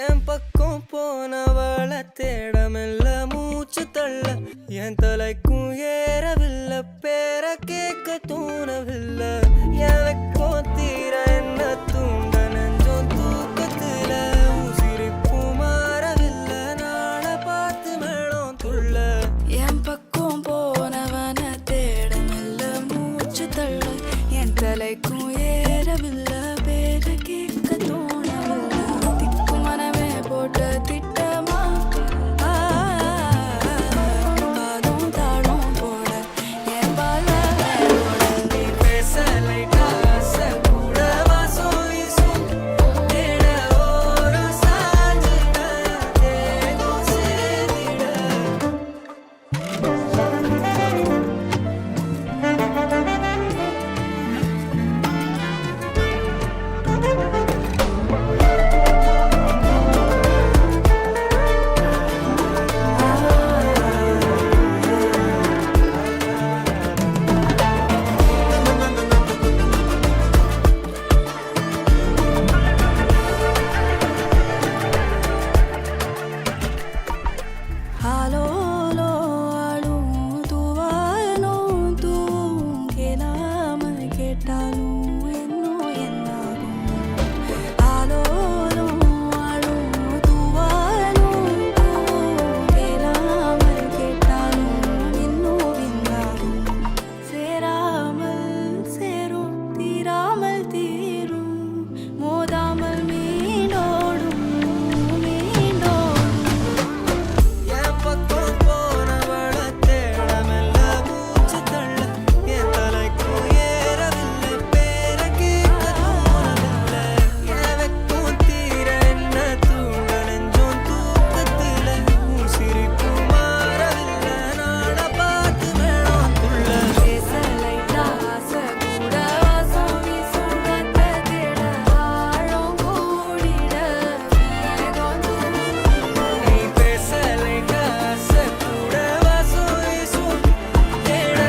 என் பக்கம் போனவள தேடமெல்ல மூச்சு தள்ள என் தலைக்கும் ஏறவில்லை பேர கேட்க தோணவில்லை எனக்கும் தீர என்ன தூண்ட நெஞ்சோம் தூக்கத்துல உசிரிப்பு மாறவில்லை நாள பார்த்து மேளம் துள்ள என் பக்கம் போனவன தேடமெல்ல மூச்சு தள்ள என் தலைக்கும் ஏறவில்லை பேர கேட்க தோணவில்லை திக்கு மனமே போட்ட திட்டமா பாதம் தாளம் போட என் பால நீ பேச லைட்டா ஆசை கூட வாசம் வீசும் தேட ஒரு சாஞ்சிட தேகம் சேர்ந்திட ஆலோலோ ஆளும் தூவானும் தூவும் கேளாம கேட்டாலும் இன்னும் என்னாகும் ஆலோலோ ஆளும் தூவானும் தூவும் கேளாம கேட்டாலும் இன்னும் என்னாகும் சேராமல் சேரும் தீராமல் தீரும் மோதாமல் மீண்டோடும் மீண்டோடும் என் பக்கம் போனவள தேடமெல்ல மூச்சு தள்ள என் தலைக்கும் ஏறவில்லை பேர கேட்க தோணவில்லை எனக்கும் தீர என்ன தூண்ட நெஞ்சோம் தூக்கத்துல உசிரிப்பு மாறவில்லை நாள பார்த்து மேளம் துள்ள பேச லைட்டா ஆசை கூட வாசம் வீசும் காத்த தேட ஆழம் கூடிட மேகம் நீ பேச லைட்டா ஆசை கூட வாசம் வீசும் தேட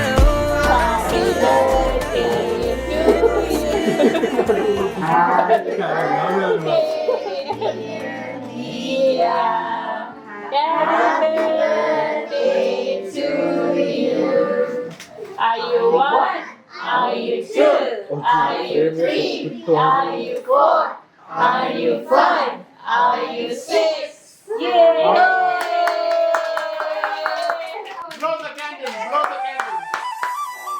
Are you one? Are you two? Are you three? Are you four? Are you five? Are you six? Yay! Blow the candles, blow the candles.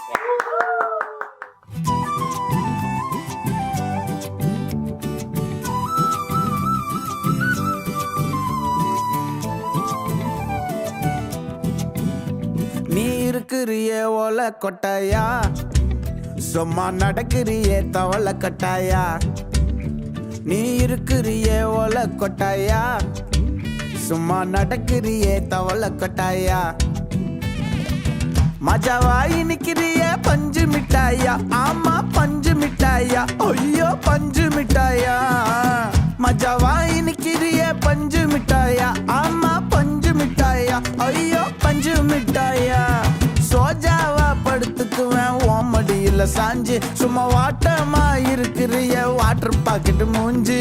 நீ இருக்கிறிய ஓலை கொட்டாயா சும்மா நடக்கிறிய தவளை கட்டாயா நீ இருக்கிறிய ஓலை கொட்டாயா சும்மா நடக்கிறிய தவளை கொட்டாயா மஜாவாயி நிக்கிறிய பஞ்சு மிட்டாயா ஆமா பஞ்சு மிட்டாயா ஐயோ பஞ்சு மிட்டாயா மஜாவாயி நிக்கிறிய பஞ்சு மிட்டாயா ஆமா பஞ்சு மிட்டாயா ஐயோ பஞ்சு மிட்டாயா சோஜாவா படுத்துக்குவேன் ஓமடியில சாஞ்சு சும்மா வாட்டமா இருக்கிறிய வாட்டர் பாக்கெட் மூஞ்சி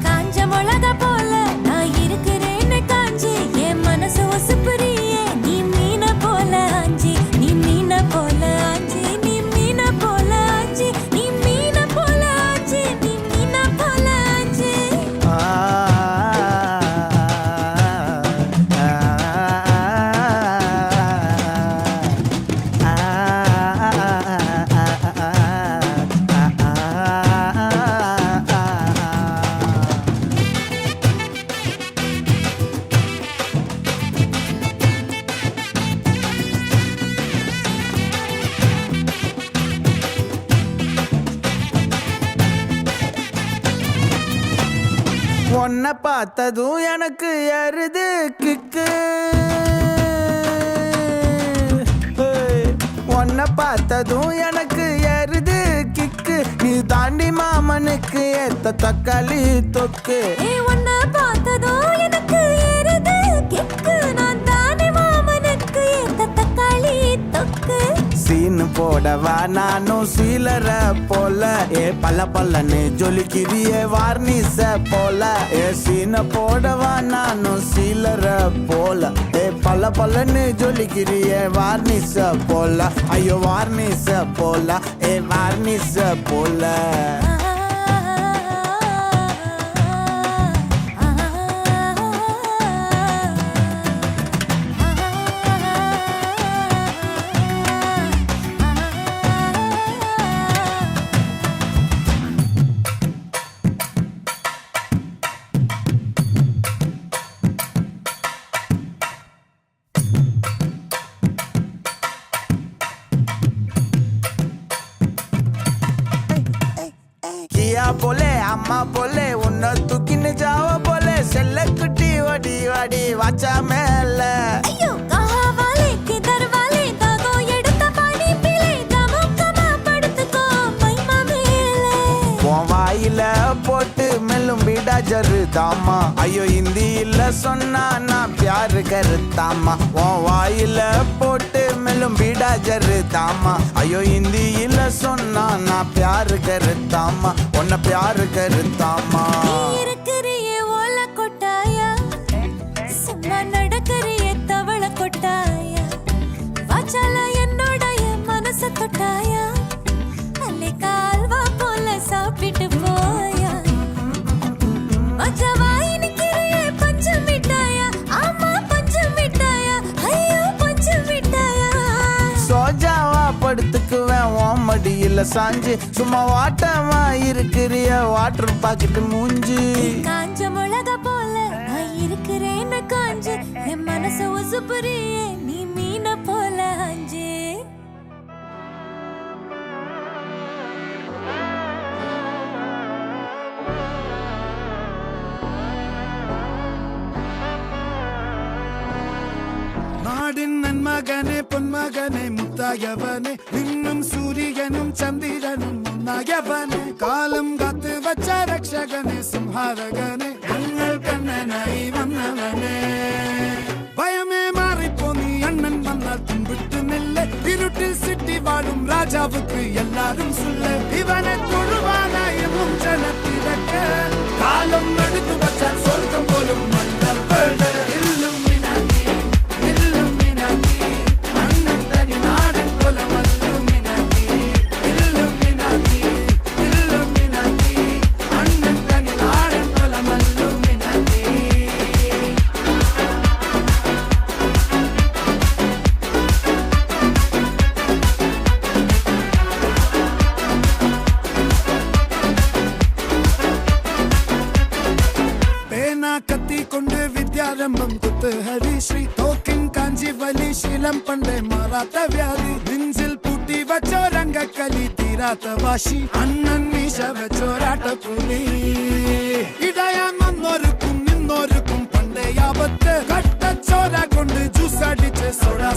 காஞ்ச மிளகா போல நான் இருக்கிறேன்னு காஞ்சி என் மனசு ஒசுப்புறியே நீ மீன போல ஆஞ்சி நீ மீன போல ஆஞ்சி நீ மீன போல ஆஞ்சி நீ மீன போல ஆஞ்சி நீ மீன போல ஆஞ்சி ஆ, ஆ, ஆ, ஆ, ஆ, ஆ. பார்த்ததும் எனக்கு ஏறுது கிக்கு உன்னை பார்த்ததும் எனக்கு ஏறுது கிக்கு நீ தாண்டி மாமனுக்கு ஏத்த தக்காளி தொக்கு உன்னை பார்த்ததும் எனக்கு ஏறுது கிக்கு நான் தானே மாமனுக்கு ஏத்த தக்காளி தொக்கு சீனு போடவா நானும் சீலர போல பல்ல பல்லன்னு ஜொலிக்கிறியே வார்னிச போல சீன போடவா நானும் சீலர போல பல்ல பல்லன்னு ஜொலிக்கிறியே வார்னிச போல ஐயோ வார்னிச போல வார்னிச போல किया बोले अम्मा बोले उन्ना तुकिन जाओ बोले सेल्ले कुटी वडी वडी वाचा मेले ஐயோ கஹா வாலே கிதர் வாலே தாகோ எடுத்த பாடி பிளே கமக்கமா படுத்துக்கோ மைமா மேலே உன் வாயில போட்டு மெல்லும் பீடா ஜருதாமா ஐயோ ஹிந்தியில சொன்னா நான் प्यार கருத்தாமா உன் வாயில போட்டு மெல்லும் பீடா ஜருதாமா ஐயோ ஹிந்தியில சொன்னா நான் प्यार கருத்தாமா உன்னை प्यार கருத்தாமா இருக்கிறியே ஓல கொட்டாயா சும்மா நடக்கறியே தவள கொட்டாயா வாச்சால என்னோடைய மனச தொட்டாயா அல்லே கால்வா போல சாப்பிட்டு போயா மச்சவா இனிக்கிறியே பஞ்சு மிட்டாயா ஆமா பஞ்சு மிட்டாயா ஐயோ பஞ்சு மிட்டாயா சோஜாவா படுத்துக்குவேன் உன் மடியில சாஞ்சு சும்மா வாட்டமா இருக்கிறிய வாட்டர் பாக்கெட் மூஞ்சி காஞ்ச மிளகா போல நான் இருக்கிறேன்னு காஞ்சு என் மனச உசுப்புறியே நீ மீன போல அஞ்சு நாடின் நன்மகனே பொன்மகனே முத்தாயவனே இன்னும் சூரியனும் சந்திரனும் முன்னாயவனே காலம் காத்து வச்ச ரக்ஷகனே சிம்ஹாரகனே எங்கள் கண்ணனாய் வந்தவனே பயமே மாறிப்போ நீ அண்ணன் வந்தால் தும்பிட்டு நெல்ல இருட்டில் சிட்டி வாழும் ராஜாவுக்கு எல்லாரும் சொல்ல இவனை தொழுவானா என்னும் ஜனத்திறக்க காலம் எடுத்து வச்சால் சொர்க்கம் போலும் மன்னர் கத்தி கொண்டு வித்யாரம்பம் குத்து ஹரிஸ்ரீ தோக்கின் காஞ்சி வலி சீலம் பண்டை மாறாத்த வியாதி நெஞ்சில் பூட்டி வச்சோ ரங்க கலி தீராத்த வாஷி அண்ணன் மீச வச்சோராட்ட புலி இடையான் வந்தோருக்கும் நின்னோருக்கும் பண்டை ஆபத்து கட்ட சோரா கொண்டு ஜூஸ் அடிச்சு சோடா